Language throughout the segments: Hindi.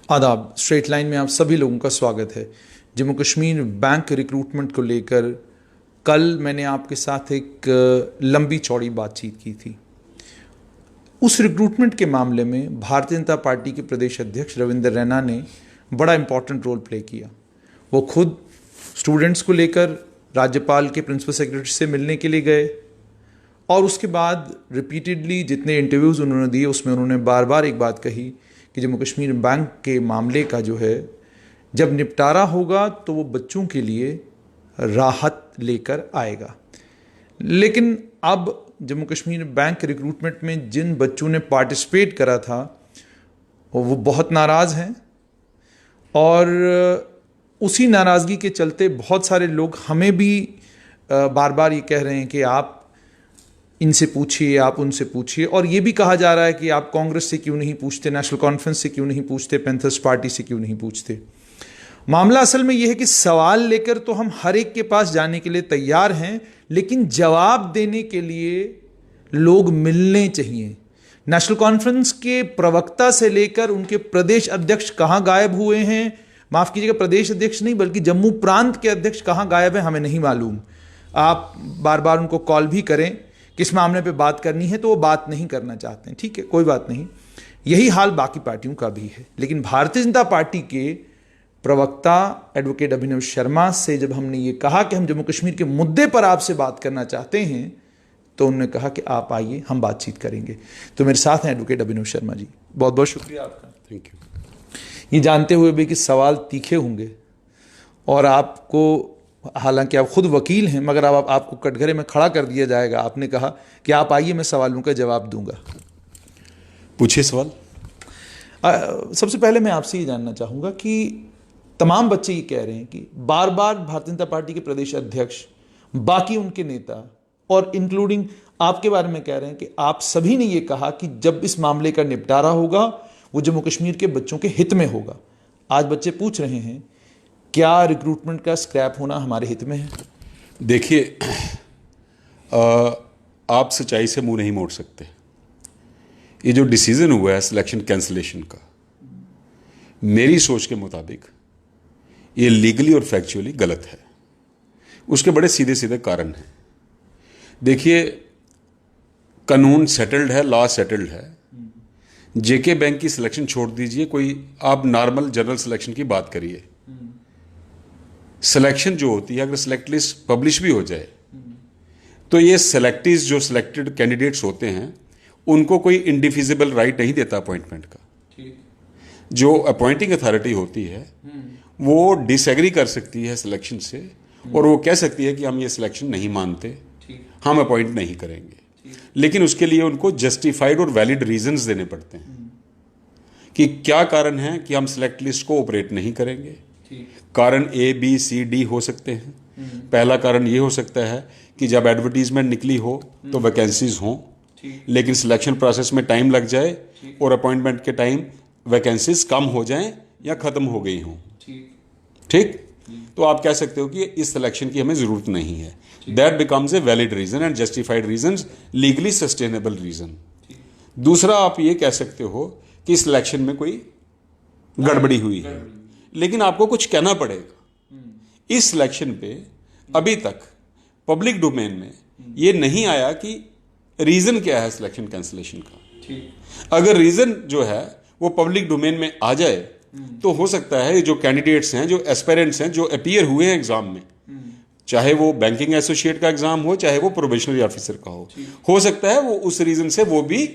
आदाब। स्ट्रेट लाइन में आप सभी लोगों का स्वागत है। जम्मू कश्मीर बैंक रिक्रूटमेंट को लेकर कल मैंने आपके साथ एक लंबी चौड़ी बातचीत की थी। उस रिक्रूटमेंट के मामले में भारतीय जनता पार्टी के प्रदेश अध्यक्ष रविंद्र रैना ने बड़ा इंपॉर्टेंट रोल प्ले किया। वो खुद स्टूडेंट्स को लेकर राज्यपाल के प्रिंसिपल सेक्रेटरी से मिलने के लिए गए और उसके बाद रिपीटेडली जितने इंटरव्यूज़ उन्होंने दिए उसमें उन्होंने बार बार एक बात कही कि जम्मू कश्मीर बैंक के मामले का जो है जब निपटारा होगा तो वो बच्चों के लिए राहत लेकर आएगा। लेकिन अब जम्मू कश्मीर बैंक रिक्रूटमेंट में जिन बच्चों ने पार्टिसिपेट करा था वो बहुत नाराज़ हैं और उसी नाराज़गी के चलते बहुत सारे लोग हमें भी बार बार ये कह रहे हैं कि आप इनसे पूछिए, आप उनसे पूछिए। और ये भी कहा जा रहा है कि आप कांग्रेस से क्यों नहीं पूछते, नेशनल कॉन्फ्रेंस से क्यों नहीं पूछते, पैंथर्स पार्टी से क्यों नहीं पूछते। मामला असल में यह है कि सवाल लेकर तो हम हर एक के पास जाने के लिए तैयार हैं, लेकिन जवाब देने के लिए लोग मिलने चाहिए। नेशनल कॉन्फ्रेंस के प्रवक्ता से लेकर उनके प्रदेश अध्यक्ष कहाँ गायब हुए हैं, माफ़ कीजिएगा प्रदेश अध्यक्ष नहीं बल्कि जम्मू प्रांत के अध्यक्ष कहाँ गायब हैं, हमें नहीं मालूम। आप बार बार उनको कॉल भी करें, किस मामले पे बात करनी है तो वो बात नहीं करना चाहते हैं। ठीक है, कोई बात नहीं। यही हाल बाकी पार्टियों का भी है। लेकिन भारतीय जनता पार्टी के प्रवक्ता एडवोकेट अभिनव शर्मा से जब हमने ये कहा कि हम जम्मू कश्मीर के मुद्दे पर आपसे बात करना चाहते हैं तो उन्होंने कहा कि आप आइए, हम बातचीत करेंगे। तो मेरे साथ हैं एडवोकेट अभिनव शर्मा जी। बहुत बहुत शुक्रिया आपका। Thank you. ये जानते हुए भी कि सवाल तीखे होंगे और आपको, हालांकि आप खुद वकील हैं, मगर अब आपको कटघरे में खड़ा कर दिया जाएगा। आपने कहा कि आप आइए, मैं सवालों का जवाब दूंगा। पूछिए सवाल। सबसे पहले मैं आपसे ये जानना चाहूँगा कि तमाम बच्चे ये कह रहे हैं कि बार बार भारतीय जनता पार्टी के प्रदेश अध्यक्ष, बाकी उनके नेता और इंक्लूडिंग आपके बारे में कह रहे हैं कि आप सभी ने ये कहा कि जब इस मामले का निपटारा होगा वो जम्मू कश्मीर के बच्चों के हित में होगा। आज बच्चे पूछ रहे हैं क्या रिक्रूटमेंट का स्क्रैप होना हमारे हित में है? देखिए, आप सच्चाई से मुंह नहीं मोड़ सकते। ये जो डिसीजन हुआ है सिलेक्शन कैंसिलेशन का, मेरी सोच के मुताबिक ये लीगली और फैक्चुअली गलत है। उसके बड़े सीधे सीधे कारण हैं। देखिए, कानून सेटल्ड है, लॉ सेटल्ड है। जेके बैंक की सिलेक्शन छोड़ दीजिए, कोई आप नॉर्मल जनरल सिलेक्शन की बात करिए। सिलेक्शन जो होती है, अगर सिलेक्ट लिस्ट पब्लिश भी हो जाए तो ये सेलेक्टीज जो सिलेक्टेड कैंडिडेट्स होते हैं उनको कोई इंडिफिजिबल राइट नहीं देता अपॉइंटमेंट का। जो अपॉइंटिंग अथॉरिटी होती है वो डिसएग्री कर सकती है सिलेक्शन से और वो कह सकती है कि हम ये सिलेक्शन नहीं मानते, हम अपॉइंट नहीं करेंगे। लेकिन उसके लिए उनको जस्टिफाइड और वैलिड रीजंस देने पड़ते हैं कि क्या कारण है कि हम सिलेक्ट लिस्ट को ऑपरेट नहीं करेंगे। कारण ए बी सी डी हो सकते हैं। पहला कारण ये हो सकता है कि जब एडवर्टीजमेंट निकली हो तो वैकेंसीज हों, लेकिन सिलेक्शन प्रोसेस में टाइम लग जाए और अपॉइंटमेंट के टाइम वैकेंसीज कम हो जाएं या खत्म हो गई हों। ठीक, तो आप कह सकते हो कि इस सिलेक्शन की हमें जरूरत नहीं है। That becomes a valid reason and justified reason, legally sustainable reason. दूसरा, आप ये कह सकते हो कि सिलेक्शन में कोई गड़बड़ी हुई है, लेकिन आपको कुछ कहना पड़ेगा। इस सिलेक्शन पे अभी तक पब्लिक डोमेन में ये नहीं आया कि रीजन क्या है सिलेक्शन कैंसिलेशन का। अगर रीजन जो है वो पब्लिक डोमेन में आ जाए तो हो सकता है जो कैंडिडेट्स हैं, जो एस्पिरेंट्स हैं, जो अपीयर हुए हैं एग्जाम में, चाहे वो बैंकिंग एसोसिएट का एग्जाम हो चाहे वो प्रोबेशनरी ऑफिसर का हो सकता है वो उस रीजन से वो भी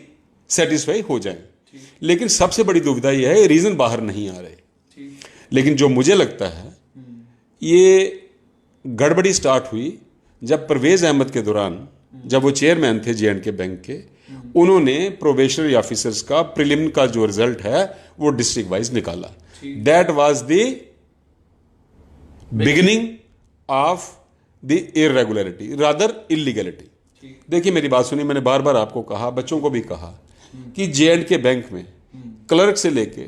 सेटिस्फाई हो जाए। लेकिन सबसे बड़ी दुविधा यह है रीजन बाहर नहीं आ रहे। लेकिन जो मुझे लगता है ये गड़बड़ी स्टार्ट हुई जब परवेज अहमद के दौरान, जब वो चेयरमैन थे जे&के बैंक के, उन्होंने प्रोबेशनरी ऑफिसर्स का प्रीलिम का जो रिजल्ट है वो डिस्ट्रिक्ट वाइज निकाला। That was the beginning of the irregularity rather illegality. देखिए, मेरी बात सुनिए, मैंने बार बार आपको कहा, बच्चों को भी कहा कि जे&के बैंक में क्लर्क से लेके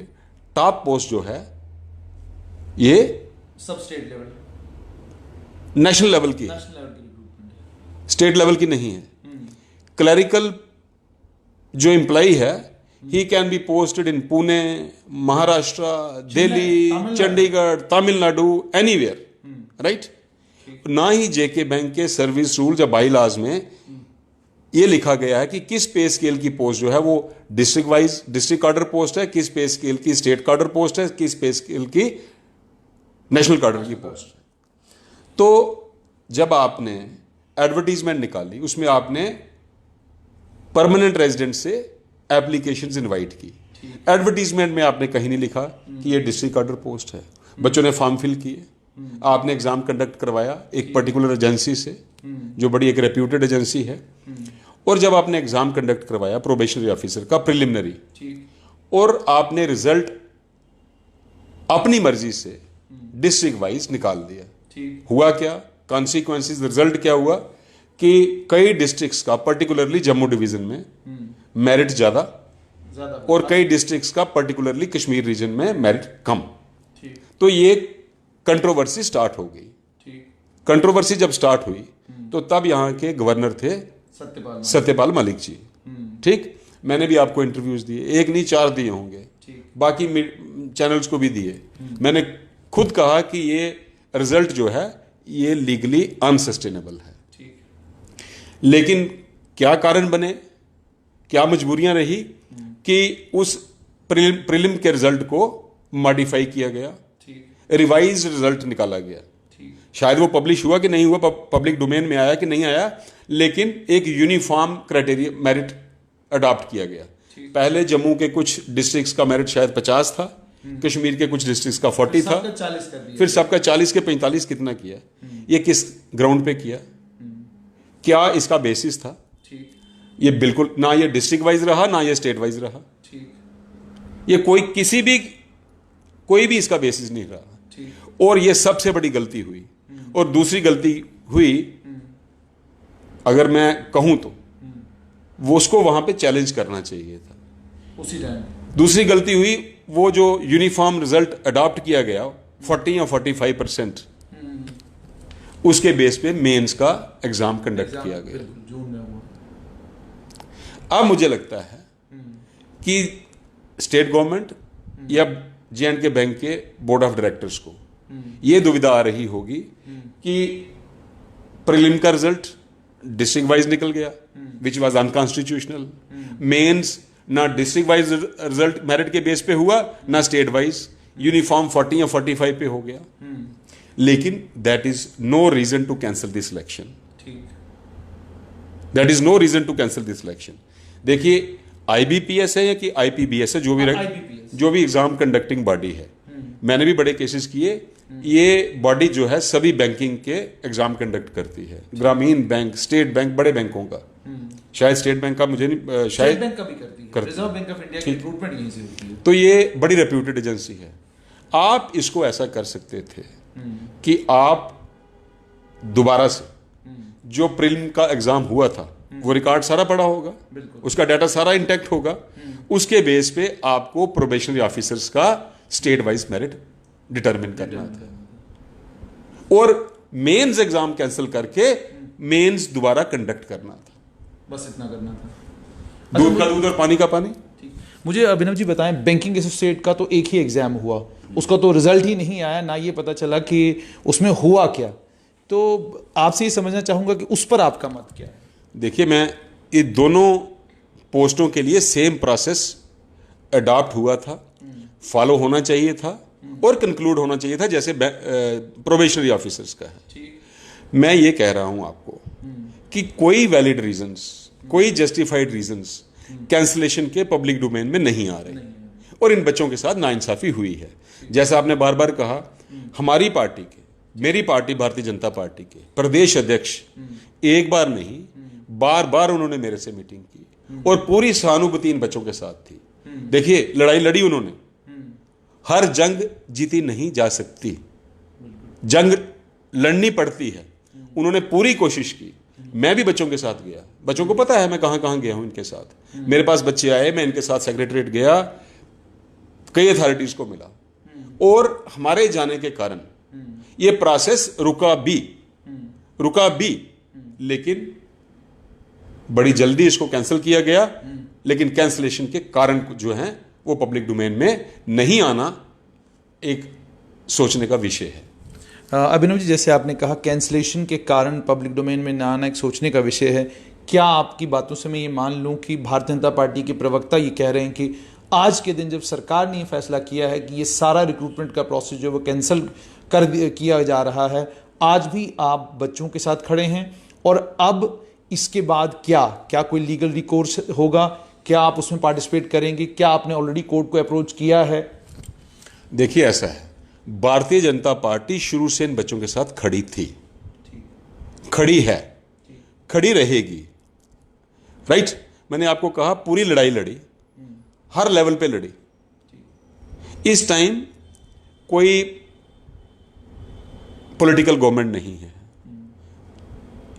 टॉप पोस्ट जो है ये सब स्टेट लेवल, नेशनल लेवल की, स्टेट लेवल की नहीं है। क्लरिकल जो एम्प्लॉई है he can be posted in Pune, Maharashtra, Delhi, Chandigarh, Tamil Nadu, anywhere, right. ना ही जेके बैंक के सर्विस रूल या बाई लॉज में ये लिखा गया है कि किस पे स्केल की पोस्ट जो है वो डिस्ट्रिक्ट वाइज डिस्ट्रिक्ट कार्डर पोस्ट है, किस पे स्केल की स्टेट कार्डर पोस्ट है, किस पे स्केल की नेशनल कार्डर की पोस्ट है। तो जब आपने एडवर्टीजमेंट निकाली उसमें आपने परमानेंट रेजिडेंट से एप्लीकेशंस इनवाइट की। एडवर्टीजमेंट में आपने कहीं नहीं लिखा कि ये डिस्ट्रिक्ट कार्डर पोस्ट है। बच्चों ने फॉर्म फिल किए, आपने एग्जाम कंडक्ट करवाया एक पर्टिकुलर एजेंसी से जो बड़ी एक रेप्यूटेड एजेंसी है, और जब आपने एग्जाम कंडक्ट करवाया प्रोबेशनरी ऑफिसर का प्रिलिमिनरी, और आपने रिजल्ट अपनी मर्जी से डिस्ट्रिक्ट वाइज निकाल दिया, हुआ क्या कॉन्सिक्वेंसेस, रिजल्ट क्या हुआ कि कई डिस्ट्रिक्ट्स का पर्टिकुलरली जम्मू डिवीजन में मेरिट ज्यादा और कई डिस्ट्रिक्ट्स का पर्टिकुलरली कश्मीर रीजन में मेरिट कम। तो ये कंट्रोवर्सी स्टार्ट हो गई। कंट्रोवर्सी जब स्टार्ट हुई तो तब यहां के गवर्नर थे सत्यपाल मलिक जी। ठीक, मैंने भी आपको इंटरव्यूज दिए, एक नहीं 4 दिए होंगे, बाकी चैनल्स को भी दिए। मैंने खुद कहा कि ये रिजल्ट जो है ये लीगली अनसस्टेनेबल है। लेकिन क्या कारण बने, क्या मजबूरियां रही कि उस प्रीलिम के रिजल्ट को मॉडिफाई किया गया, रिवाइज रिजल्ट निकाला गया। शायद वो पब्लिश हुआ कि नहीं हुआ, पब्लिक डोमेन में आया कि नहीं आया, लेकिन एक यूनिफॉर्म क्राइटेरिया मेरिट अडॉप्ट किया गया। पहले जम्मू के कुछ डिस्ट्रिक्ट्स का मेरिट शायद 50 था, कश्मीर के कुछ डिस्ट्रिक्ट्स का 40 था, फिर सबका 40 के 45 कितना किया। ये किस ग्राउंड पे किया, क्या इसका बेसिस था? ये बिल्कुल ना ये डिस्ट्रिक्ट वाइज रहा ना ये स्टेट वाइज रहा, ये कोई भी इसका बेसिस नहीं रहा। और ये सबसे बड़ी गलती हुई। और दूसरी गलती हुई, अगर मैं कहूं तो वो उसको वहां पे चैलेंज करना चाहिए था उसी टाइम। दूसरी गलती हुई, वो जो यूनिफॉर्म रिजल्ट अडॉप्ट किया गया 40 या 45%, उसके बेस पे मेंस का एग्जाम कंडक्ट किया गया। जून में हुआ। अब मुझे लगता है कि स्टेट गवर्नमेंट या जे&के बैंक के बोर्ड ऑफ डायरेक्टर्स को यह दुविधा आ रही होगी कि प्रीलिम का रिजल्ट डिस्ट्रिक्ट वाइज निकल गया, विच वाज अनकॉन्स्टिट्यूशनल। मेंस ना डिस्ट्रिक्ट वाइज रिजल्ट मेरिट के बेस पे हुआ, ना स्टेट वाइज यूनिफॉर्म 40 या 45 पे हो गया। लेकिन that is no reason to cancel this election. That is no reason to cancel this election. देखिए, आईबीपीएस है या कि आईपीबीएस है, जो भी एग्जाम कंडक्टिंग बॉडी है, मैंने भी बड़े केसेस किए। ये बॉडी जो है सभी बैंकिंग के एग्जाम कंडक्ट करती है, ग्रामीण बैंक, स्टेट बैंक, बड़े बैंकों का। शायद स्टेट बैंक का मुझे नहीं, शायद बैंक का भी करती है, रिजर्व बैंक ऑफ इंडिया की रिक्रूटमेंट यहीं से होती है। तो ये बड़ी रेप्यूटेड एजेंसी है। आप इसको ऐसा कर सकते थे कि आप दोबारा से जो प्रीलिम का एग्जाम हुआ था वो रिकॉर्ड सारा पड़ा होगा, उसका डाटा सारा इंटैक्ट होगा, उसके बेस पे आपको प्रोबेशनरी ऑफिसर्स का स्टेट वाइज मेरिट डिटरमिन करना था और मेंस एग्जाम कैंसिल करके मेंस दोबारा कंडक्ट करना था। बस इतना करना था। दूध का दूध और पानी का पानी। मुझे अभिनव जी बताएं, बैंकिंग एसोसिएट का तो एक ही एग्जाम हुआ, उसका तो रिजल्ट ही नहीं आया, ना ये पता चला कि उसमें हुआ क्या। तो आपसे ये समझना चाहूंगा कि उस पर आपका मत क्या है? देखिए, मैं ये दोनों पोस्टों के लिए सेम प्रोसेस अडॉप्ट हुआ था, फॉलो होना चाहिए था और कंक्लूड होना चाहिए था, जैसे प्रोबेशनरी ऑफिसर्स का है। मैं ये कह रहा हूं आपको कि कोई वैलिड रीजंस, कोई जस्टिफाइड रीजंस कैंसिलेशन के पब्लिक डोमेन में नहीं आ रहे और इन बच्चों के साथ नाइंसाफी हुई है। जैसा आपने बार बार कहा, हमारी पार्टी के, मेरी पार्टी भारतीय जनता पार्टी के प्रदेश अध्यक्ष एक बार नहीं बार बार उन्होंने मेरे से मीटिंग की और पूरी सहानुभूति इन बच्चों के साथ थी। देखिए, लड़ाई लड़ी उन्होंने, हर जंग जीती नहीं जा सकती, जंग लड़नी पड़ती है। उन्होंने पूरी कोशिश की। मैं भी बच्चों के साथ गया, बच्चों को पता है मैं कहां कहां गया हूं इनके साथ। मेरे पास बच्चे आए, मैं इनके साथ सेक्रेटरीट गया, कई अथॉरिटीज को मिला और हमारे जाने के कारण ये प्रोसेस रुका भी, लेकिन बड़ी जल्दी इसको कैंसिल किया गया, लेकिन कैंसिलेशन के कारण जो हैं वो पब्लिक डोमेन में नहीं आना एक सोचने का विषय है। अभिनव जी, जैसे आपने कहा कैंसिलेशन के कारण पब्लिक डोमेन में ना आना एक सोचने का विषय है, क्या आपकी बातों से मैं ये मान लूं कि भारतीय जनता पार्टी के प्रवक्ता ये कह रहे हैं कि आज के दिन जब सरकार ने ये फैसला किया है कि ये सारा रिक्रूटमेंट का प्रोसेस जो वो कैंसिल किया जा रहा है, आज भी आप बच्चों के साथ खड़े हैं, और अब इसके बाद क्या कोई लीगल रिकोर्स होगा? क्या आप उसमें पार्टिसिपेट करेंगे? क्या आपने ऑलरेडी कोर्ट को अप्रोच किया है? देखिए, ऐसा है, भारतीय जनता पार्टी शुरू से इन बच्चों के साथ खड़ी थी, खड़ी है, खड़ी रहेगी। राइट? मैंने आपको कहा पूरी लड़ाई लड़ी, हर लेवल पे लड़ी। इस टाइम कोई पॉलिटिकल गवर्नमेंट नहीं है,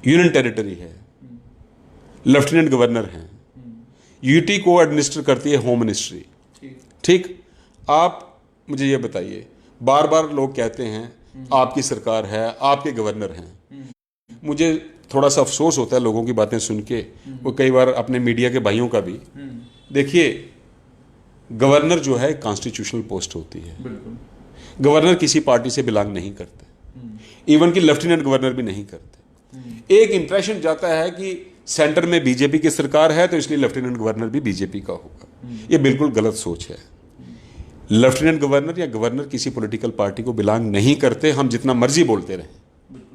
यूनियन टेरिटरी है, लेफ्टिनेंट गवर्नर हैं, यूटी को एडमिनिस्टर करती है होम मिनिस्ट्री। ठीक? आप मुझे ये बताइए, बार बार लोग कहते हैं आपकी सरकार है, आपके गवर्नर हैं। मुझे थोड़ा सा अफसोस होता है लोगों की बातें सुन के, वो कई बार अपने मीडिया के भाइयों का भी। देखिए, गवर्नर जो है कॉन्स्टिट्यूशनल पोस्ट होती है, गवर्नर किसी पार्टी से बिलोंग नहीं करते, इवन कि लेफ्टिनेंट गवर्नर भी नहीं करते। एक इंप्रेशन जाता है कि सेंटर में बीजेपी की सरकार है तो इसलिए लेफ्टिनेंट गवर्नर भी बीजेपी का होगा। ये बिल्कुल गलत सोच है। लेफ्टिनेंट गवर्नर या गवर्नर किसी पॉलिटिकल पार्टी को बिलोंग नहीं करते, हम जितना मर्जी बोलते रहें।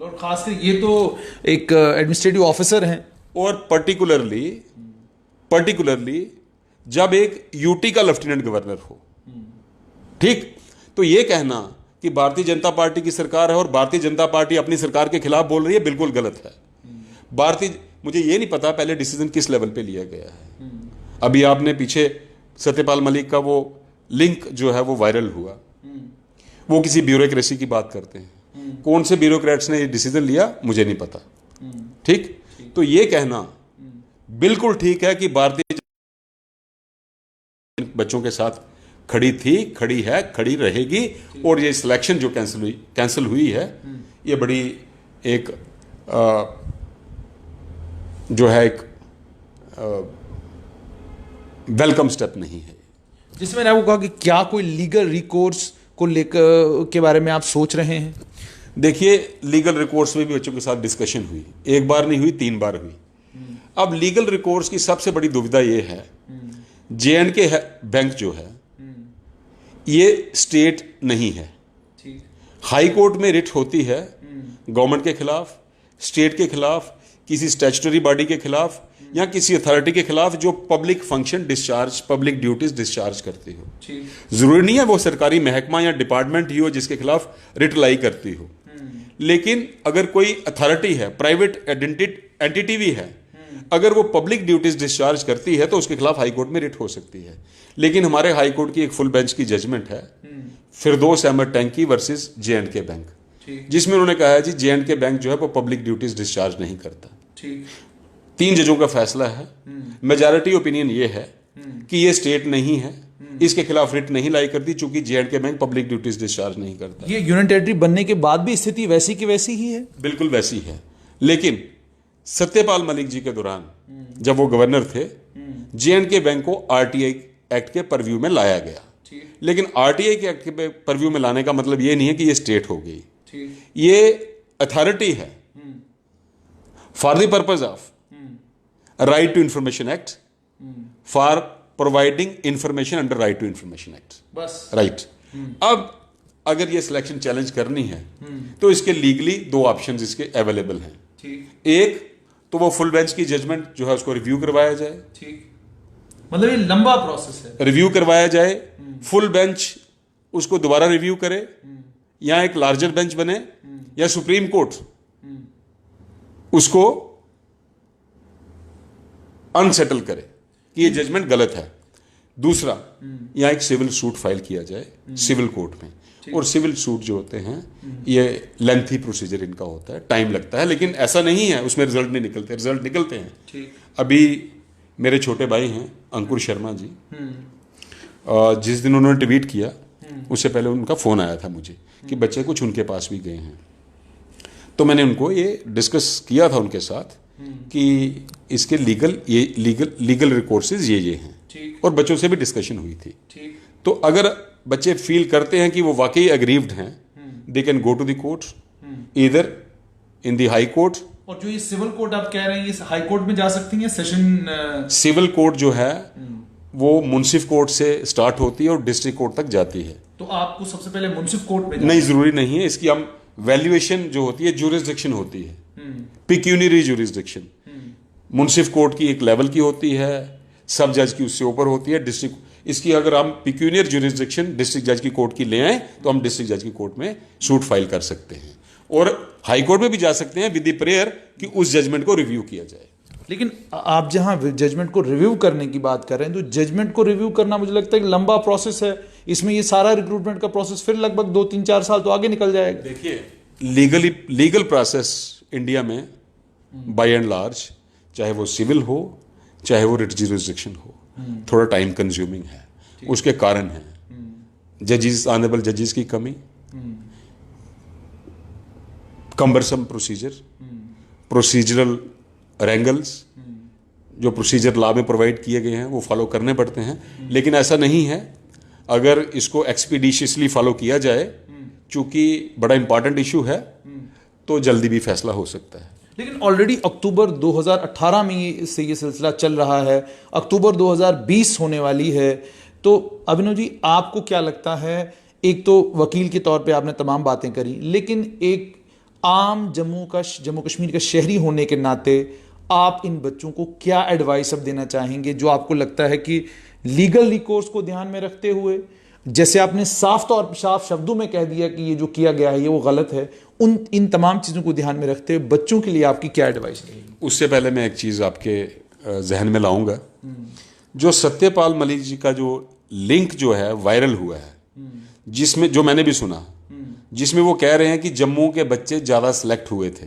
और खासकर ये तो एक एडमिनिस्ट्रेटिव ऑफिसर हैं, और पर्टिकुलरली जब एक यूटी का लेफ्टिनेंट गवर्नर हो। ठीक? तो ये कहना कि भारतीय जनता पार्टी की सरकार है और भारतीय जनता पार्टी अपनी सरकार के खिलाफ बोल रही है, बिल्कुल गलत है। मुझे ये नहीं पता पहले डिसीजन किस लेवल पे लिया गया है। अभी आपने पीछे सत्यपाल मलिक का वो लिंक जो है वो वायरल हुआ, वो किसी ब्यूरोक्रेसी की बात करते हैं। कौन से ब्यूरोक्रेट्स ने ये डिसीजन लिया मुझे नहीं पता। ठीक? तो ये कहना बिल्कुल ठीक है कि भारतीय बच्चों के साथ खड़ी थी, खड़ी है, खड़ी रहेगी, और ये सिलेक्शन जो कैंसिल हुई है, ये बड़ी एक जो है एक वेलकम स्टेप नहीं है। जिसमें मैंने आपको कहा कि क्या कोई लीगल रिकोर्स को लेकर के बारे में आप सोच रहे हैं? देखिए, लीगल रिकोर्स में भी बच्चों के साथ डिस्कशन हुई, एक बार नहीं हुई, 3 बार हुई। अब लीगल रिकोर्स की सबसे बड़ी दुविधा ये है, जे&के बैंक जो है ये स्टेट नहीं है। हाई कोर्ट में रिट होती है गवर्नमेंट के खिलाफ, स्टेट के खिलाफ, किसी स्टैट्यूटरी बॉडी के खिलाफ या किसी अथॉरिटी के खिलाफ जो public function discharge, public duties discharge करती हो। जरूरी नहीं है वो सरकारी महकमा या डिपार्टमेंट ही हो जिसके खिलाफ रिट लाई करती हो, लेकिन अगर कोई अथॉरिटी है, प्राइवेट एंटिटी भी है, अगर वो पब्लिक ड्यूटीज डिस्चार्ज करती है तो उसके खिलाफ हाई कोर्ट में रिट हो सकती है। लेकिन हमारे हाई कोर्ट की एक फुल बेंच की जजमेंट है फिरदौस अहमद टैंकी वर्सेस जे&के बैंक, जिसमें उन्होंने कहा है जी जे&के बैंक जो है वो पब्लिक ड्यूटीज डिस्चार्ज नहीं करता। 3 जजों का फैसला है। मेजॉरिटी ओपिनियन ये है कि ये स्टेट नहीं है, इसके खिलाफ रिट नहीं लाई करती, चूंकि जे&के बैंक पब्लिक ड्यूटीज डिस्चार्ज नहीं करता। ये यूनियन टेरिटरी बनने के बाद भी स्थिति वैसी की वैसी ही है? बिल्कुल वैसी है। लेकिन सत्यपाल मलिक जी के दौरान जब वो गवर्नर थे, जे&के बैंक को आरटीआई एक्ट के परव्यू में लाया गया। लेकिन आरटीआई के एक्ट के परव्यू में लाने का मतलब ये नहीं है कि ये स्टेट हो गई। ये अथॉरिटी है for the purpose of right to information act, for providing information under right to information act. बस राइट। अब अगर ये सिलेक्शन चैलेंज करनी है तो इसके लीगली 2 ऑप्शंस इसके अवेलेबल हैं। एक तो वो फुल बेंच की जजमेंट जो है उसको रिव्यू करवाया जाए। ठीक, मतलब ये लंबा प्रोसेस है। रिव्यू करवाया जाए, फुल बेंच उसको दोबारा रिव्यू करे, या एक लार्जर बेंच बने, या सुप्रीम कोर्ट उसको अनसेटल करे कि ये जजमेंट गलत है। दूसरा, या एक सिविल सूट फाइल किया जाए सिविल कोर्ट में। और सिविल सूट जो होते हैं ये लेंथी प्रोसीजर इनका होता है, टाइम लगता है, लेकिन ऐसा नहीं है उसमें रिजल्ट नहीं निकलते, रिजल्ट निकलते हैं। अभी मेरे छोटे भाई हैं अंकुर शर्मा जी, जिस दिन उन्होंने ट्वीट किया उससे पहले उनका फ़ोन आया था मुझे कि बच्चे कुछ उनके पास भी गए हैं। तो मैंने उनको ये डिस्कस किया था उनके साथ कि इसके लीगल रिकोर्सेज ये हैं, और बच्चों से भी डिस्कशन हुई थी। तो अगर बच्चे फील करते हैं कि वो वाकई अग्रीव्ड हैं, they can go to the court, either in the high court. और जो ये सिविल कोर्ट आप कह रहे हैं, ये हाई कोर्ट में जा सकती हैं? सेशन सिविल कोर्ट जो है वो मुंसिफ कोर्ट से स्टार्ट होती है और डिस्ट्रिक्ट कोर्ट तक जाती है। तो आपको सबसे पहले मुंसिफ कोर्ट में नहीं, जरूरी नहीं है। इसकी हम वैल्यूएशन जो होती है, ज्यूरिसडिक्शन होती है, पिक्यूनियरी ज्यूरिसडिक्शन। मुंसिफ कोर्ट की एक लेवल की होती है, सब जज की उससे ऊपर होती है, डिस्ट्रिक्ट। इसकी अगर हम पिक्यूनियर ज्यूरिसडिक्शन डिस्ट्रिक्ट जज की कोर्ट की ले आए तो हम डिस्ट्रिक्ट जज की कोर्ट में सूट फाइल कर सकते हैं, और हाई कोर्ट में भी जा सकते हैं विद द प्रेयर कि उस जजमेंट को रिव्यू किया जाए। लेकिन आप जहां जजमेंट को रिव्यू करने की बात कर रहे हैं, तो जजमेंट को रिव्यू करना मुझे लगता है कि लंबा प्रोसेस है। इसमें ये सारा रिक्रूटमेंट का प्रोसेस फिर लगभग 2-3-4 साल तो आगे निकल जाएगा। देखिए, लीगल प्रोसेस इंडिया में बाय एंड लार्ज, चाहे वो सिविल हो चाहे वो रिट ज्यूरिसडिक्शन हो, थोड़ा टाइम कंज्यूमिंग है। उसके कारण है जजेस, ऑनरेबल जजेस की कमी, कम्बरसम प्रोसीजरल रेंगल्स, जो प्रोसीजर लॉ में प्रोवाइड किए गए हैं वो फॉलो करने पड़ते हैं। लेकिन ऐसा नहीं है, अगर इसको एक्सपीडिशियसली फॉलो किया जाए, चूंकि बड़ा इंपॉर्टेंट इशू है, तो जल्दी भी फैसला हो सकता है। लेकिन ऑलरेडी अक्टूबर 2018 में ये सिलसिला चल रहा है, अक्टूबर 2020 होने वाली है। तो अभिनव जी, आपको क्या लगता है? एक तो वकील के तौर पे आपने तमाम बातें करी, लेकिन एक आम जम्मू कश्मीर का शहरी होने के नाते आप इन बच्चों को क्या एडवाइस अब देना चाहेंगे, जो आपको लगता है कि लीगल रिकोर्स को ध्यान में रखते हुए, जैसे आपने साफ शब्दों में कह दिया कि ये जो किया गया है ये वो गलत है, इन तमाम चीज़ों को ध्यान में रखते हुए बच्चों के लिए आपकी क्या एडवाइस रहेगी? उससे पहले मैं एक चीज़ आपके जहन में लाऊंगा। जो सत्यपाल मलिक जी का जो लिंक जो है वायरल हुआ है, जिसमें जो मैंने भी सुना, जिसमें वो कह रहे हैं कि जम्मू के बच्चे ज़्यादा सिलेक्ट हुए थे,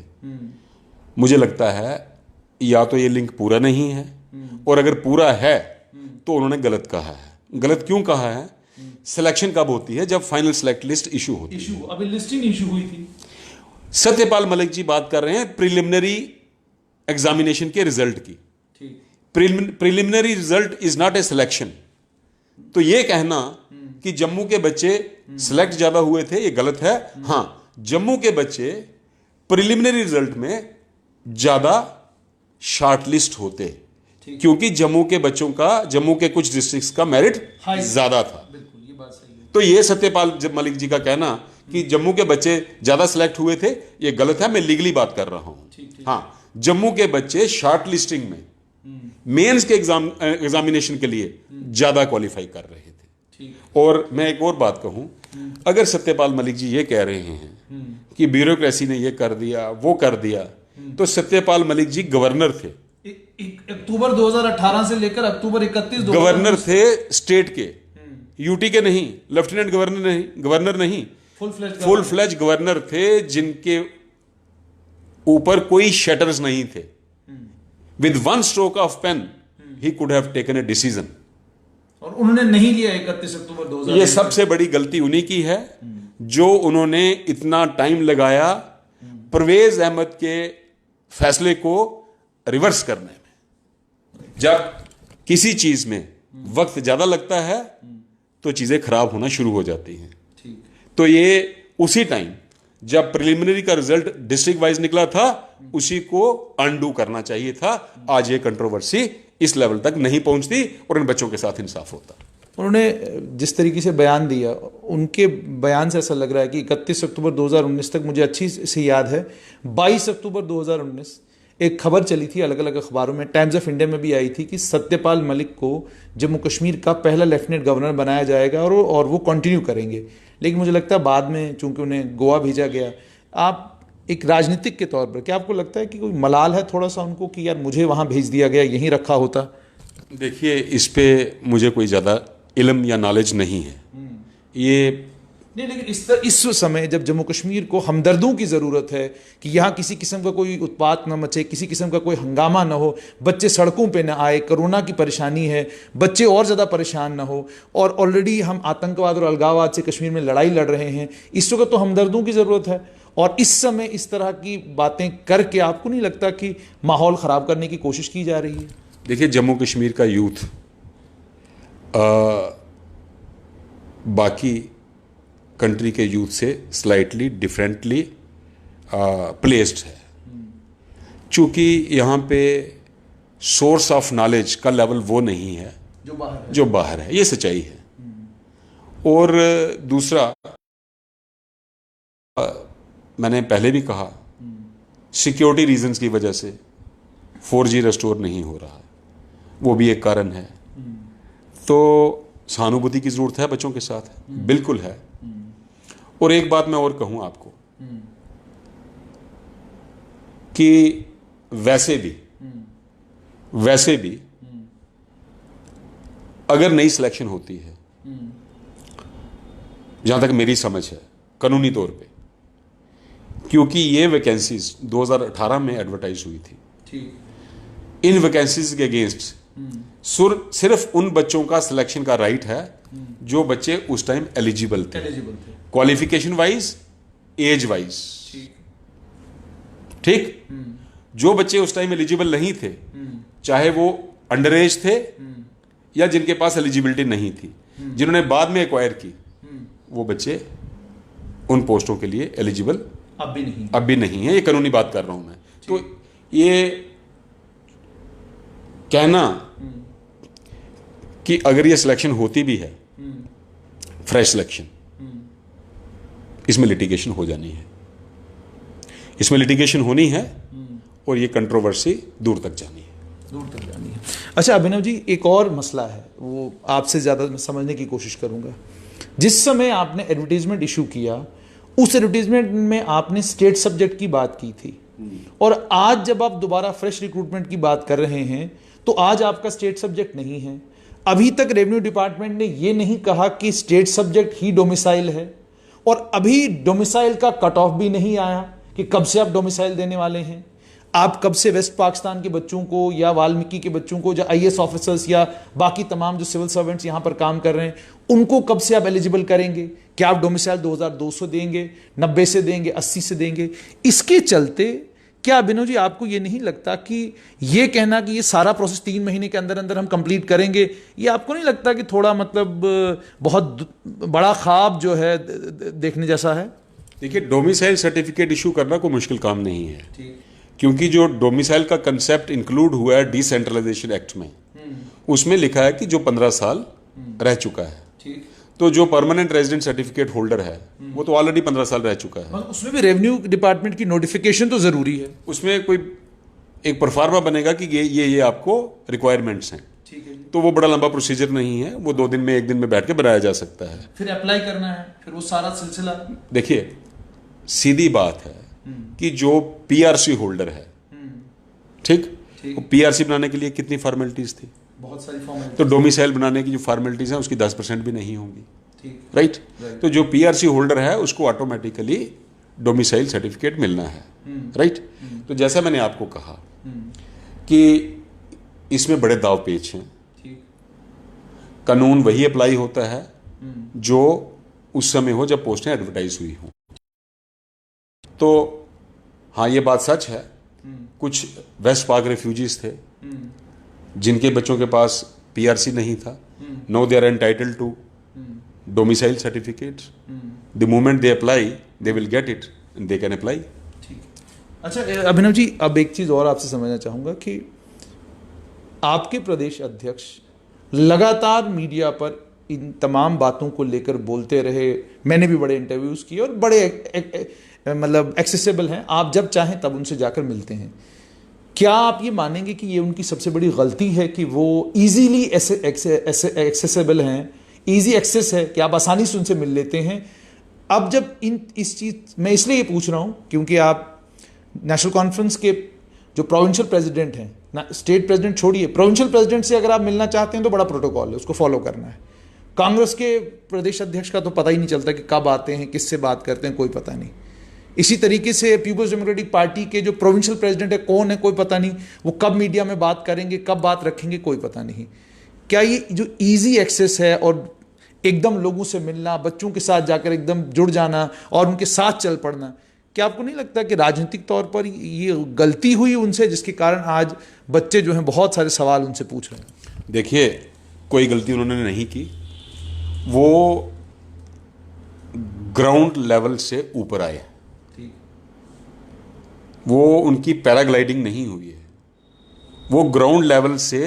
मुझे लगता है या तो ये लिंक पूरा नहीं है, और अगर पूरा है तो उन्होंने गलत कहा है। गलत क्यों कहा है? सिलेक्शन कब होती है? जब फाइनल सिलेक्ट लिस्ट इशू होती है। अभी लिस्टिंग इशू हुई थी। सत्यपाल मलिक जी बात कर रहे हैं प्रिलिमिनरी एग्जामिनेशन के रिजल्ट की। Preliminary result is not a selection. तो ये कहना कि जम्मू के बच्चे सिलेक्ट ज्यादा हुए थे, ये गलत है। हां, जम्मू के बच्चे प्रिलिमिनरी रिजल्ट में ज्यादा शॉर्टलिस्ट होते, क्योंकि जम्मू के बच्चों का, जम्मू के कुछ डिस्ट्रिक्ट्स का मेरिट ज्यादा था। बिल्कुल, ये बात सही है। तो ये सत्यपाल मलिक जी का कहना कि जम्मू के बच्चे ज्यादा सिलेक्ट हुए थे, ये गलत है। मैं लीगली बात कर रहा हूं। हाँ, जम्मू के बच्चे शॉर्ट लिस्टिंग में मेंस के एग्जामिनेशन के लिए ज्यादा क्वालिफाई कर रहे थे। और मैं एक और बात कहूं, अगर सत्यपाल मलिक जी ये कह रहे हैं कि ब्यूरोक्रेसी ने ये कर दिया, वो कर दिया, तो सत्यपाल मलिक जी गवर्नर थे। अक्टूबर 2018 से लेकर अक्टूबर 31 गवर्नर थे स्टेट के, यूटी के नहीं, लेफ्टिनेंट गवर्नर नहीं, फुल फ्लेज गवर्नर थे, जिनके ऊपर कोई शटर्स नहीं थे। With one stroke of pen he could have taken a decision, और उन्होंने नहीं लिया 31 अक्टूबर 2000। ये सबसे बड़ी गलती उन्हीं की है, जो उन्होंने इतना टाइम लगाया परवेज अहमद के फैसले को रिवर्स करने में। जब किसी चीज में वक्त ज्यादा लगता है तो चीजें खराब होना शुरू हो जाती हैं। तो ये उसी टाइम जब प्रिलिमिनरी का रिजल्ट डिस्ट्रिक्ट वाइज निकला था, उसी को अनडू करना चाहिए था। आज ये कंट्रोवर्सी इस लेवल तक नहीं पहुंचती और इन बच्चों के साथ इंसाफ होता। उन्होंने जिस तरीके से बयान दिया, उनके बयान से ऐसा लग रहा है कि 31 अक्टूबर 2019 तक, मुझे अच्छी से याद है, 22 अक्टूबर 2019 एक खबर चली थी अलग अलग अखबारों में, टाइम्स ऑफ इंडिया में भी आई थी कि सत्यपाल मलिक को जम्मू कश्मीर का पहला लेफ्टिनेंट गवर्नर बनाया जाएगा और वो कंटिन्यू करेंगे। लेकिन मुझे लगता है बाद में चूंकि उन्हें गोवा भेजा गया। आप एक राजनीतिक के तौर पर क्या आपको लगता है कि कोई मलाल है थोड़ा सा उनको कि यार मुझे वहाँ भेज दिया गया, यहीं रखा होता? देखिए, इस पे मुझे कोई ज़्यादा इल्म या नॉलेज नहीं है। ये नहीं, लेकिन इस समय जब जम्मू कश्मीर को हमदर्दों की ज़रूरत है कि यहाँ किसी किस्म का कोई उत्पात न मचे, किसी किस्म का कोई हंगामा न हो, बच्चे सड़कों पे न आए, कोरोना की परेशानी है, बच्चे और ज़्यादा परेशान न हो, और ऑलरेडी हम आतंकवाद और अलगाववाद से कश्मीर में लड़ाई लड़ रहे हैं, इस वक्त तो हमदर्दों की ज़रूरत है। और इस समय इस तरह की बातें करके आपको नहीं लगता कि माहौल ख़राब करने की कोशिश की जा रही है? देखिए, जम्मू कश्मीर का यूथ बाकी कंट्री के यूथ से स्लाइटली डिफरेंटली प्लेस्ड है, चूँकि यहाँ पे सोर्स ऑफ नॉलेज का लेवल वो नहीं है जो बाहर है, ये सच्चाई है। और दूसरा, मैंने पहले भी कहा, सिक्योरिटी रीजंस की वजह से 4G रेस्टोर नहीं हो रहा, वो भी एक कारण है। तो सहानुभूति की ज़रूरत है बच्चों के साथ, बिल्कुल है। और एक बात मैं और कहूँ आपको कि वैसे भी अगर नई सिलेक्शन होती है, जहाँ तक मेरी समझ है कानूनी तौर पे, क्योंकि ये वैकेंसीज 2018 में एडवर्टाइज हुई थी, इन वैकेंसीज के अगेंस्ट सिर्फ उन बच्चों का सिलेक्शन का राइट है जो बच्चे उस टाइम एलिजिबल थे, क्वालिफिकेशन वाइज, एज वाइज। ठीक, जो बच्चे उस टाइम एलिजिबल नहीं थे, चाहे वो अंडर एज थे या जिनके पास एलिजिबिलिटी नहीं थी, जिन्होंने बाद में एक्वायर की, वो बच्चे उन पोस्टों के लिए एलिजिबल अब भी नहीं है। ये कानूनी बात कर रहा हूं मैं। तो ये कहना कि अगर ये सिलेक्शन होती भी है, फ्रेश सिलेक्शन, इसमें लिटिगेशन हो जानी है, इसमें लिटिगेशन होनी है, और ये कंट्रोवर्सी दूर तक जानी है। अच्छा अभिनव जी, एक और मसला है, वो आपसे ज़्यादा समझने की कोशिश करूंगा। जिस समय आपने एडवर्टीजमेंट इशू किया, उस एडवर्टीजमेंट में आपने स्टेट सब्जेक्ट की बात की थी, और आज जब आप दोबारा फ्रेश रिक्रूटमेंट की बात कर रहे हैं तो आज आपका स्टेट सब्जेक्ट नहीं है। अभी तक रेवेन्यू डिपार्टमेंट ने यह नहीं कहा कि स्टेट सब्जेक्ट ही डोमिसाइल है, और अभी डोमिसाइल का कट ऑफ भी नहीं आया कि कब से आप डोमिसाइल देने वाले हैं। आप कब से वेस्ट पाकिस्तान के बच्चों को या वाल्मीकि के बच्चों को, जो IAS ऑफिसर्स या बाकी तमाम जो सिविल सर्वेंट्स यहाँ पर काम कर रहे हैं, उनको कब से आप एलिजिबल करेंगे? क्या आप डोमिसाइल 2200 देंगे, 90 से देंगे, 80 से देंगे? इसके चलते क्या अभिनव जी आपको ये नहीं लगता कि ये कहना कि ये सारा प्रोसेस 3 महीने के अंदर अंदर हम कंप्लीट करेंगे, ये आपको नहीं लगता कि थोड़ा मतलब बहुत बड़ा ख्वाब जो है देखने जैसा है? देखिए, डोमिसाइल सर्टिफिकेट इशू करना कोई मुश्किल काम नहीं है, क्योंकि जो डोमिसाइल का कंसेप्ट इंक्लूड हुआ है डिसेंट्रलाइजेशन एक्ट में, उसमें लिखा है कि जो 15 साल रह चुका है, तो जो परमानेंट रेजिडेंट सर्टिफिकेट होल्डर है वो तो ऑलरेडी 15 साल रह चुका है। उसमें भी रेवेन्यू डिपार्टमेंट की नोटिफिकेशन तो जरूरी है, उसमें कोई एक परफार्मा बनेगा कि ये आपको रिक्वायरमेंट्स हैं, तो वो बड़ा लंबा प्रोसीजर नहीं है, वो 2 दिन में 1 दिन में बैठ के बनाया जा सकता है। फिर अप्लाई करना है, फिर वो सारा सिलसिला। देखिए, सीधी बात है कि जो PRC होल्डर है, ठीक, वो PRC बनाने के लिए कितनी फॉर्मेलिटीज थी, बहुत सारी फॉर्मेलिटीज। तो डोमिसाइल बनाने की जो फॉर्मेलिटीज हैं उसकी 10% भी नहीं होंगी, राइट? तो जो PRC होल्डर है उसको ऑटोमेटिकली डोमिसाइल सर्टिफिकेट मिलना है, राइट? तो जैसा मैंने आपको कहा कि इसमें बड़े दाव पेच हैं, कानून वही अप्लाई होता है जो उस समय हो जब पोस्टें एडवर्टाइज हुई हों। तो हाँ, ये बात सच है, कुछ वेस्ट पाक रेफ्यूजीज थे जिनके बच्चों के पास PRC नहीं था, no they are entitled to domicile certificates, the moment they apply they will get it and they can apply. अच्छा अभिनव जी, अब एक चीज़ और आपसे समझना चाहूँगा कि आपके प्रदेश अध्यक्ष लगातार मीडिया पर इन तमाम बातों को लेकर बोलते रहे, मैंने भी बड़े इंटरव्यूज़ किए और बड़े मतलब एक्सेसिबल हैं, आप जब चाहें तब उनसे जाकर मिलते हैं। क्या आप ये मानेंगे कि ये उनकी सबसे बड़ी गलती है कि वो ईजीली एक्सेसिबल हैं, ईजी एक्सेस है कि आप आसानी से उनसे मिल लेते हैं? अब जब इस चीज़ मैं इसलिए ये पूछ रहा हूँ क्योंकि आप नेशनल कॉन्फ्रेंस के जो प्रोविंशियल प्रेसिडेंट हैं, स्टेट प्रेसिडेंट छोड़िए, प्रोविंशियल प्रेसिडेंट से अगर आप मिलना चाहते हैं तो बड़ा प्रोटोकॉल है, उसको फॉलो करना है। कांग्रेस के प्रदेश अध्यक्ष का तो पता ही नहीं चलता कि कब आते हैं, किससे बात करते हैं, कोई पता नहीं। इसी तरीके से पीपल्स डेमोक्रेटिक पार्टी के जो प्रोविंशियल प्रेसिडेंट है, कौन है कोई पता नहीं, वो कब मीडिया में बात करेंगे, कब बात रखेंगे, कोई पता नहीं। क्या ये जो इजी एक्सेस है और एकदम लोगों से मिलना, बच्चों के साथ जाकर एकदम जुड़ जाना और उनके साथ चल पड़ना, क्या आपको नहीं लगता कि राजनीतिक तौर पर ये गलती हुई उनसे, जिसके कारण आज बच्चे जो हैं बहुत सारे सवाल उनसे पूछ रहे हैं? देखिए, कोई गलती उन्होंने नहीं की। वो ग्राउंड लेवल से ऊपर आए, वो उनकी पैराग्लाइडिंग नहीं हुई है, वो ग्राउंड लेवल से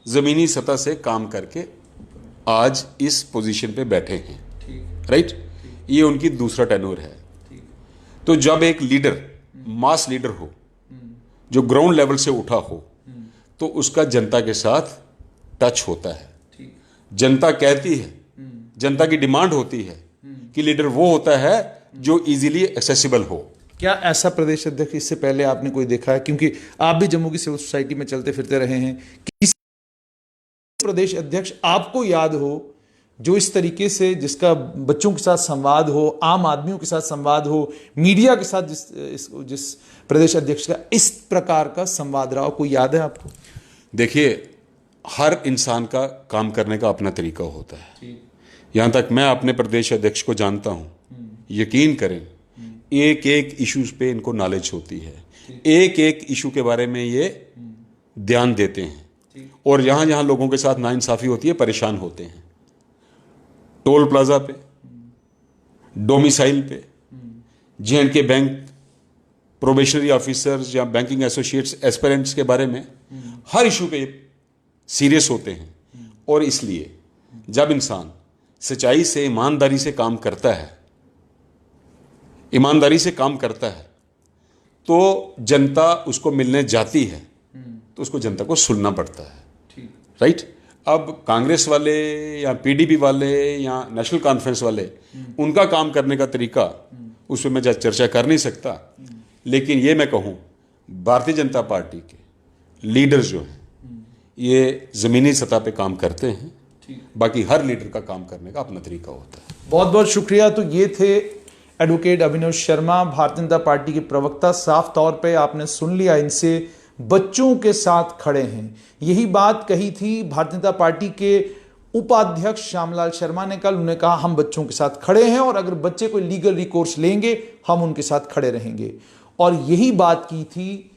जमीनी सतह से काम करके आज इस पोजीशन पे बैठे हैं, राइट। ये उनकी दूसरा टेन्योर है। तो जब एक लीडर, मास लीडर हो, जो ग्राउंड लेवल से उठा हो, तो उसका जनता के साथ टच होता है। जनता कहती है, जनता की डिमांड होती है कि लीडर वो होता है जो इजीली एक्सेसिबल हो। क्या ऐसा प्रदेश अध्यक्ष इससे पहले आपने कोई देखा है? क्योंकि आप भी जम्मू की सिविल सोसाइटी में चलते फिरते रहे हैं, किसी प्रदेश अध्यक्ष आपको याद हो जो इस तरीके से, जिसका बच्चों के साथ संवाद हो, आम आदमियों के साथ संवाद हो, मीडिया के साथ जिस प्रदेश अध्यक्ष का इस प्रकार का संवाद रहा हो, कोई याद है आपको? देखिए, हर इंसान का काम करने का अपना तरीका होता है। यहां तक मैं अपने प्रदेश अध्यक्ष को जानता हूं, यकीन करें, एक एक इश्यूज पे इनको नॉलेज होती है, एक एक इशू के बारे में ये ध्यान देते हैं, और जहां जहां लोगों के साथ नाइंसाफी होती है, परेशान होते हैं, टोल प्लाजा पे, डोमिसाइल पे, J&K बैंक प्रोबेशनरी ऑफिसर्स या बैंकिंग एसोसिएट्स एस्पिरेंट्स के बारे में हर इशू पे सीरियस होते हैं। और इसलिए जब इंसान सच्चाई से, ईमानदारी से काम करता है, ईमानदारी से काम करता है, तो जनता उसको मिलने जाती है, तो उसको जनता को सुनना पड़ता है, राइट। अब कांग्रेस वाले या पीडीपी वाले या नेशनल कॉन्फ्रेंस वाले, उनका काम करने का तरीका उस पर मैं चर्चा कर नहीं सकता, लेकिन ये मैं कहूँ, भारतीय जनता पार्टी के लीडर्स जो हैं ये ज़मीनी सतह पे काम करते हैं, बाकी हर लीडर का काम करने का अपना तरीका होता है। बहुत बहुत शुक्रिया। तो ये थे एडवोकेट अभिनव शर्मा, भारतीय जनता पार्टी के प्रवक्ता। साफ तौर पे आपने सुन लिया, इनसे बच्चों के साथ खड़े हैं। यही बात कही थी भारतीय जनता पार्टी के उपाध्यक्ष श्यामलाल शर्मा ने कल। उन्होंने कहा हम बच्चों के साथ खड़े हैं और अगर बच्चे कोई लीगल रिकोर्स लेंगे हम उनके साथ खड़े रहेंगे। और यही बात की थी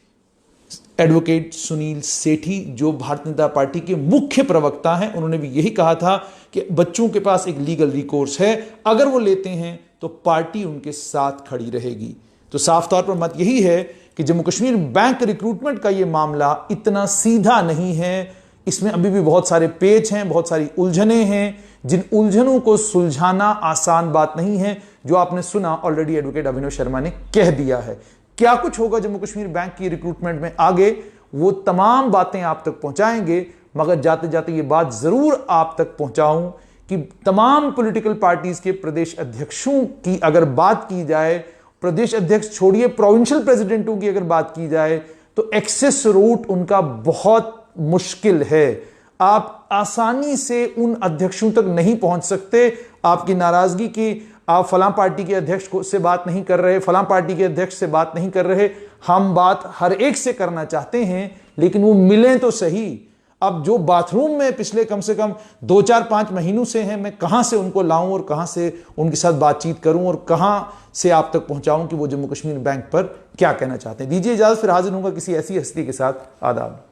एडवोकेट सुनील सेठी, जो भारतीय जनता पार्टी के मुख्य प्रवक्ता हैं। उन्होंने भी यही कहा था कि बच्चों के पास एक लीगल रिकोर्स है, अगर वो लेते हैं तो पार्टी उनके साथ खड़ी रहेगी। तो साफ तौर पर मत यही है कि जम्मू कश्मीर बैंक रिक्रूटमेंट का ये मामला इतना सीधा नहीं है, इसमें अभी भी बहुत सारे पेच हैं, बहुत सारी उलझने हैं, जिन उलझनों को सुलझाना आसान बात नहीं है। जो आपने सुना ऑलरेडी एडवोकेट अभिनव शर्मा ने कह दिया है। क्या कुछ होगा जम्मू कश्मीर बैंक की रिक्रूटमेंट में आगे, वो तमाम बातें आप तक पहुंचाएंगे। मगर जाते जाते ये बात जरूर आप तक पहुंचाऊं कि तमाम पॉलिटिकल पार्टीज के प्रदेश अध्यक्षों की अगर बात की जाए, प्रदेश अध्यक्ष छोड़िए, प्रोविंशियल प्रेसिडेंटों की अगर बात की जाए, तो एक्सेस रूट उनका बहुत मुश्किल है। आप आसानी से उन अध्यक्षों तक नहीं पहुंच सकते। आपकी नाराजगी की आप फलां पार्टी के अध्यक्ष से बात नहीं कर रहे, फलां पार्टी के अध्यक्ष से बात नहीं कर रहे, हम बात हर एक से करना चाहते हैं, लेकिन वो मिलें तो सही। अब जो बाथरूम में पिछले कम से कम 2-4-5 महीनों से हैं, मैं कहां से उनको लाऊं और कहां से उनके साथ बातचीत करूं और कहां से आप तक पहुंचाऊं कि वो जम्मू कश्मीर बैंक पर क्या कहना चाहते हैं। दीजिए इजाजत, फिर हाजिर होगा किसी ऐसी हस्ती के साथ। आदाब।